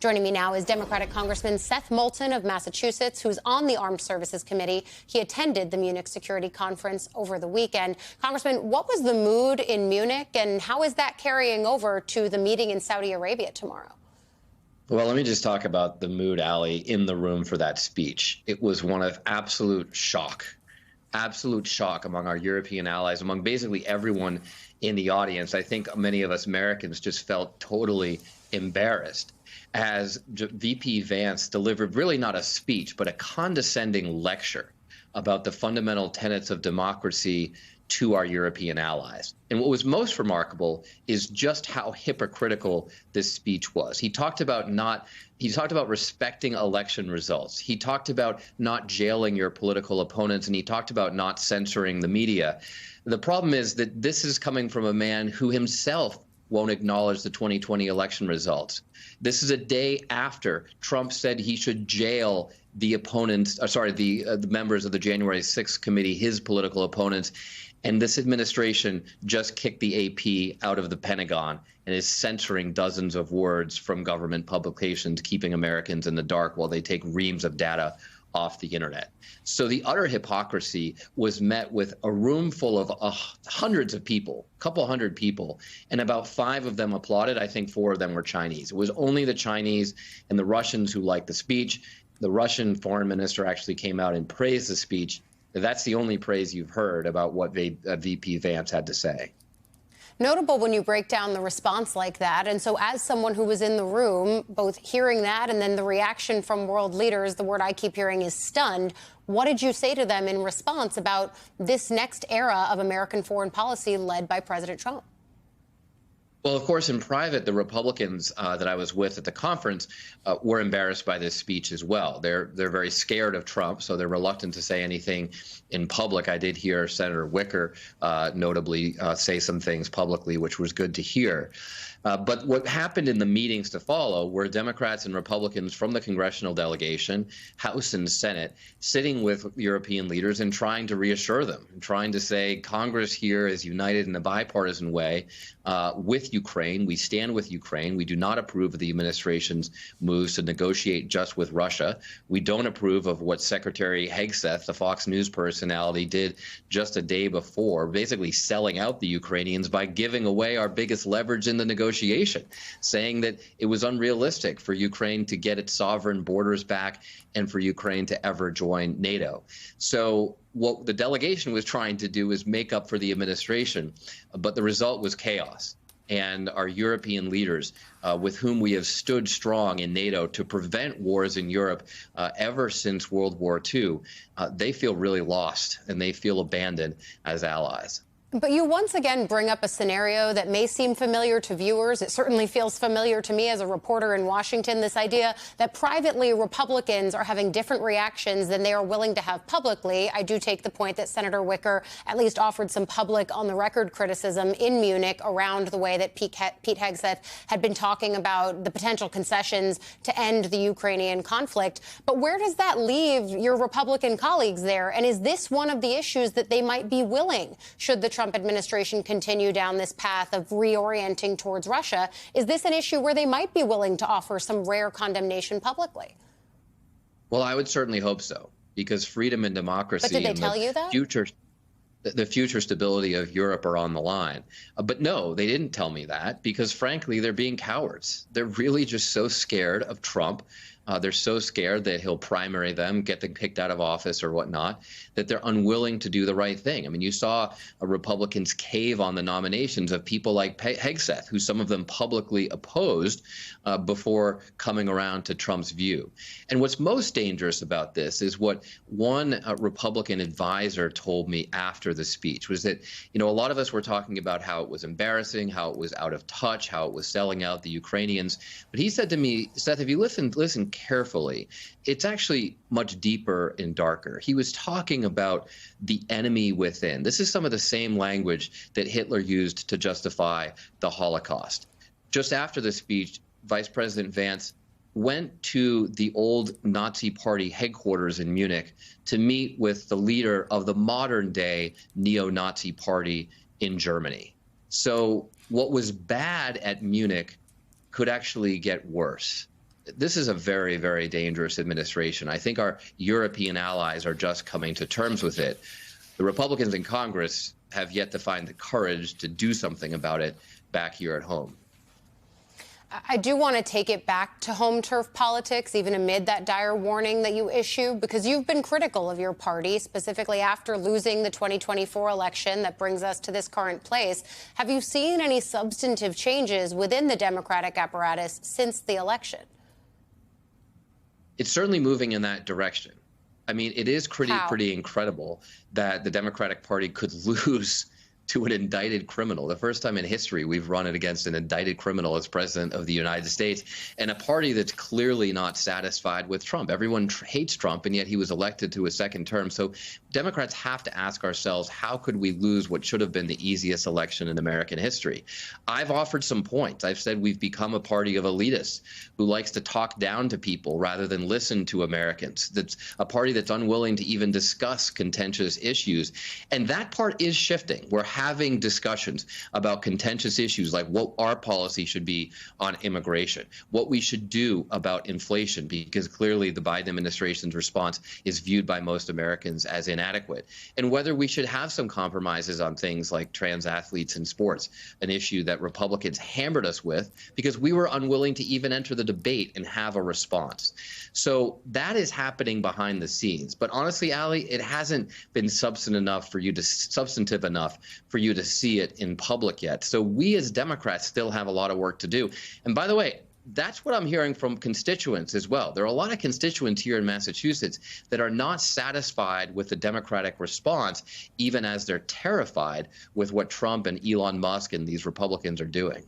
Joining me now is Democratic Congressman Seth Moulton of Massachusetts, who's on the Armed Services Committee. He attended the Munich Security Conference over the weekend. Congressman, what was the mood in Munich, and how is that carrying over to the meeting in Saudi Arabia tomorrow? Well, let me just talk about the mood, Ali, in the room for that speech. It was one of absolute shock among our European allies, among basically everyone in the audience. I think many of us Americans just felt totally embarrassed as VP Vance delivered really not a speech, but a condescending lecture about the fundamental tenets of democracy to our European allies. And what was most remarkable is just how hypocritical this speech was. He talked about respecting election results. He talked about not jailing your political opponents, and he talked about not censoring the media. The problem is that this is coming from a man who himself won't acknowledge the 2020 election results. This is a day after Trump said he should jail the members of the January 6th committee, his political opponents. And this administration just kicked the AP out of the Pentagon and is censoring dozens of words from government publications, keeping Americans in the dark while they take reams of data off the internet. So the utter hypocrisy was met with a room full of hundreds of people, a couple hundred people, and about 5 of them applauded. I think 4 of them were Chinese. It was only the Chinese and the Russians who liked the speech. The Russian foreign minister actually came out and praised the speech. That's the only praise you've heard about what VP Vance had to say. Notable when you break down the response like that. And so as someone who was in the room, both hearing that and then the reaction from world leaders, the word I keep hearing is stunned. What did you say to them in response about this next era of American foreign policy led by President Trump? Well, of course, in private, the Republicans that I was with at the conference were embarrassed by this speech as well. They're very scared of Trump, so they're reluctant to say anything in public. I did hear Senator Wicker notably say some things publicly, which was good to hear. But what happened in the meetings to follow were Democrats and Republicans from the congressional delegation, House and Senate, sitting with European leaders and trying to reassure them, and trying to say Congress here is united in a bipartisan way with Ukraine. We stand with Ukraine. We do not approve of the administration's moves to negotiate just with Russia. We don't approve of what Secretary Hegseth, the Fox News personality, did just a day before, basically selling out the Ukrainians by giving away our biggest leverage in the negotiation, saying that it was unrealistic for Ukraine to get its sovereign borders back and for Ukraine to ever join NATO. So what the delegation was trying to do is make up for the administration, but the result was chaos. And our European leaders, with whom we have stood strong in NATO to prevent wars in Europe ever since World War II, they feel really lost and they feel abandoned as allies. But you once again bring up a scenario that may seem familiar to viewers. It certainly feels familiar to me as a reporter in Washington, this idea that privately Republicans are having different reactions than they are willing to have publicly. I do take the point that Senator Wicker at least offered some public on-the-record criticism in Munich around the way that Pete Hegseth had been talking about the potential concessions to end the Ukrainian conflict. But where does that leave your Republican colleagues there? And is this one of the issues that they might be willing, should the Trump administration continue down this path of reorienting towards Russia? Is this an issue where they might be willing to offer some rare condemnation publicly? Well, I would certainly hope so, because freedom and democracy but did they tell you that? The future stability of Europe are on the line. But no, they didn't tell me that, because frankly, they're being cowards. They're really just so scared of Trump. They're so scared that he'll primary them, get them kicked out of office or whatnot, that they're unwilling to do the right thing. I mean, you saw Republicans cave on the nominations of people like Hegseth, who some of them publicly opposed before coming around to Trump's view. And what's most dangerous about this is what one Republican advisor told me after the speech was that, a lot of us were talking about how it was embarrassing, how it was out of touch, how it was selling out the Ukrainians. But he said to me, Seth, if you listen carefully, it's actually much deeper and darker. He was talking about the enemy within. This is some of the same language that Hitler used to justify the Holocaust. Just after the speech, Vice President Vance went to the old Nazi Party headquarters in Munich to meet with the leader of the modern-day neo-Nazi party in Germany. So what was bad at Munich could actually get worse. this is a very, very dangerous administration. I think our European allies are just coming to terms with it. The Republicans in Congress have yet to find the courage to do something about it back here at home. I do want to take it back to home turf politics, even amid that dire warning that you issue, because you've been critical of your party, specifically after losing the 2024 election that brings us to this current place. Have you seen any substantive changes within the Democratic apparatus since the election? It's certainly moving in that direction. I mean, it is pretty incredible that the Democratic Party could lose to an indicted criminal. The first time in history we've run it against an indicted criminal as president of the United States, and a party that's clearly not satisfied with Trump. Everyone hates Trump, and yet he was elected to a second term. So Democrats have to ask ourselves, how could we lose what should have been the easiest election in American history? I've offered some points. I've said we've become a party of elitists who likes to talk down to people rather than listen to Americans. That's a party that's unwilling to even discuss contentious issues. And that part is shifting. We're having discussions about contentious issues like what our policy should be on immigration, what we should do about inflation, because clearly the Biden administration's response is viewed by most Americans as inadequate, and whether we should have some compromises on things like trans athletes in sports, an issue that Republicans hammered us with because we were unwilling to even enter the debate and have a response. So that is happening behind the scenes. But honestly, Ali, it hasn't been substantive enough for you to see it in public yet. So we as Democrats still have a lot of work to do. And by the way, that's what I'm hearing from constituents as well. There are a lot of constituents here in Massachusetts that are not satisfied with the Democratic response, even as they're terrified with what Trump and Elon Musk and these Republicans are doing.